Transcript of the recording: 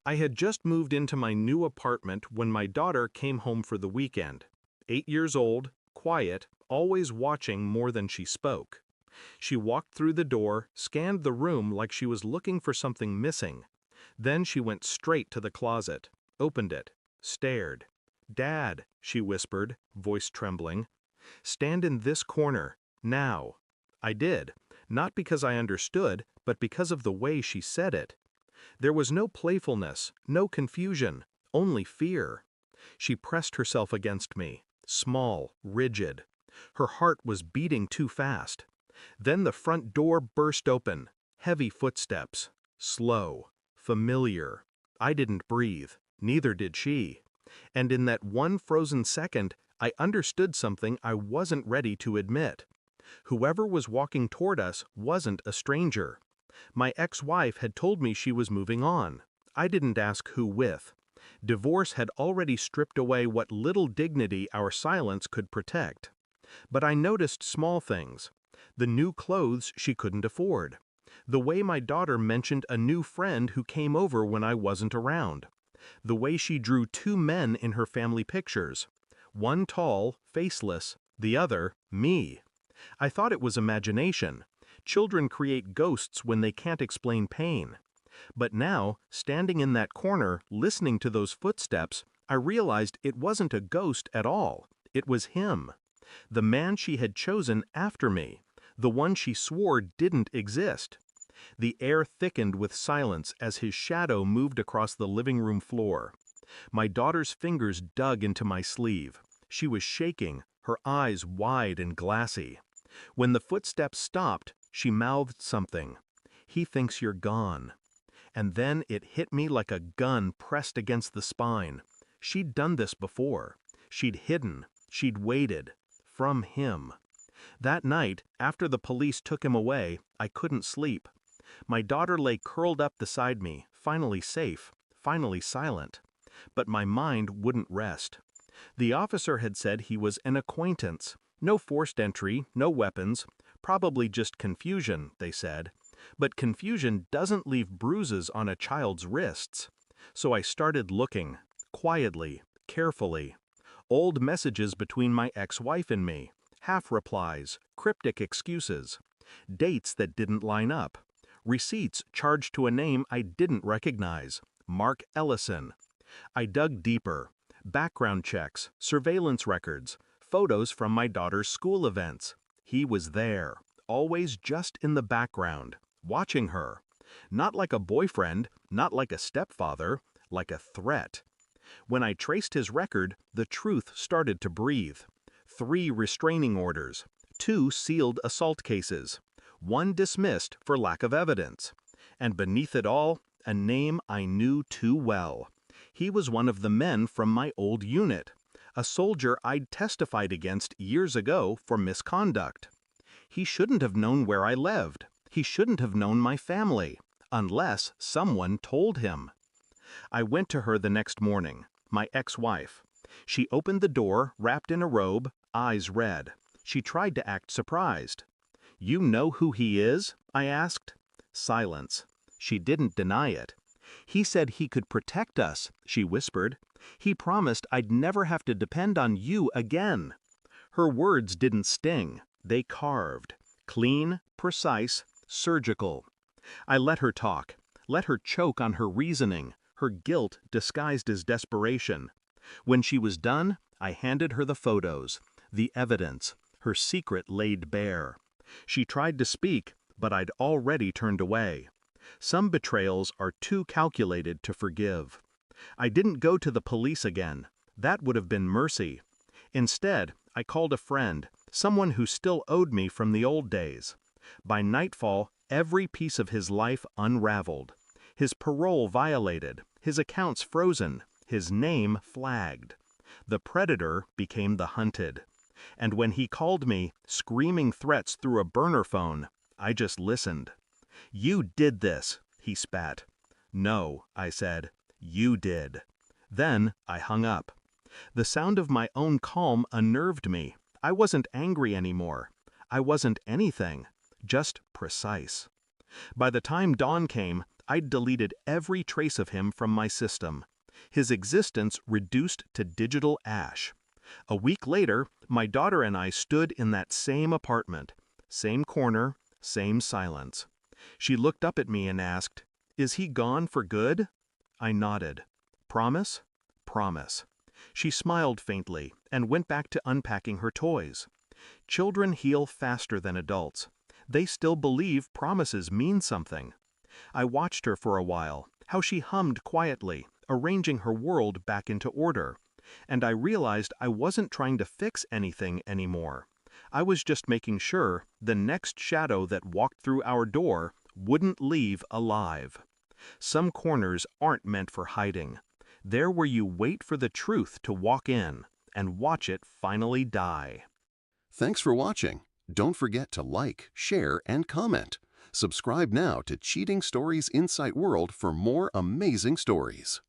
I had just moved into my new apartment when my daughter came home for the weekend. 8 years old, quiet, always watching more than she spoke. She walked through the door, scanned the room like she was looking for something missing. Then she went straight to the closet, opened it, stared. "Dad," she whispered, voice trembling. "Stand in this corner, now." I did, not because I understood, but because of the way she said it. There was no playfulness, no confusion, only fear. She pressed herself against me, small, rigid. Her heart was beating too fast. Then the front door burst open, heavy footsteps, slow, familiar. I didn't breathe, neither did she. And in that one frozen second, I understood something I wasn't ready to admit. Whoever was walking toward us wasn't a stranger. My ex-wife had told me she was moving on. I didn't ask who with. Divorce had already stripped away what little dignity our silence could protect. But I noticed small things. The new clothes she couldn't afford. The way my daughter mentioned a new friend who came over when I wasn't around. The way she drew two men in her family pictures. One tall, faceless, the other, me. I thought it was imagination. Children create ghosts when they can't explain pain. But now, standing in that corner, listening to those footsteps, I realized it wasn't a ghost at all. It was him. The man she had chosen after me. The one she swore didn't exist. The air thickened with silence as his shadow moved across the living room floor. My daughter's fingers dug into my sleeve. She was shaking, her eyes wide and glassy. When the footsteps stopped, she mouthed something. "He thinks you're gone." And then it hit me like a gun pressed against the spine. She'd done this before. She'd hidden. She'd waited. From him. That night, after the police took him away, I couldn't sleep. My daughter lay curled up beside me, finally safe, finally silent. But my mind wouldn't rest. The officer had said he was an acquaintance. No forced entry, no weapons, probably just confusion, they said. But confusion doesn't leave bruises on a child's wrists. So I started looking, quietly, carefully. Old messages between my ex-wife and me, half-replies, cryptic excuses. Dates that didn't line up. Receipts charged to a name I didn't recognize, Mark Ellison. I dug deeper. Background checks, surveillance records, photos from my daughter's school events. He was there, always just in the background, watching her. Not like a boyfriend, not like a stepfather, like a threat. When I traced his record, the truth started to breathe. 3 restraining orders, 2 sealed assault cases, 1 dismissed for lack of evidence. And beneath it all, a name I knew too well. He was one of the men from my old unit, a soldier I'd testified against years ago for misconduct. He shouldn't have known where I lived. He shouldn't have known my family, unless someone told him. I went to her the next morning, my ex-wife. She opened the door, wrapped in a robe, eyes red. She tried to act surprised. "You know who he is?" I asked. Silence. She didn't deny it. "He said he could protect us," she whispered. "He promised I'd never have to depend on you again." Her words didn't sting. They carved. Clean, precise, surgical. I let her talk. Let her choke on her reasoning, her guilt disguised as desperation. When she was done, I handed her the photos, the evidence, her secret laid bare. She tried to speak, but I'd already turned away. Some betrayals are too calculated to forgive. I didn't go to the police again. That would have been mercy. Instead, I called a friend, someone who still owed me from the old days. By nightfall, every piece of his life unraveled. His parole violated, his accounts frozen, his name flagged. The predator became the hunted. And when he called me, screaming threats through a burner phone, I just listened. "You did this," he spat. "No," I said. "You did." Then I hung up. The sound of my own calm unnerved me. I wasn't angry anymore. I wasn't anything, just precise. By the time dawn came, I'd deleted every trace of him from my system. His existence reduced to digital ash. A week later, my daughter and I stood in that same apartment. Same corner, same silence. She looked up at me and asked, "Is he gone for good?" I nodded. "Promise?" "Promise." She smiled faintly and went back to unpacking her toys. Children heal faster than adults. They still believe promises mean something. I watched her for a while, how she hummed quietly, arranging her world back into order. And I realized I wasn't trying to fix anything anymore. I was just making sure the next shadow that walked through our door wouldn't leave alive. Some corners aren't meant for hiding. They're where you wait for the truth to walk in and watch it finally die. Thanks for watching. Don't forget to like, share, and comment. Subscribe now to Cheating Stories Insight World for more amazing stories.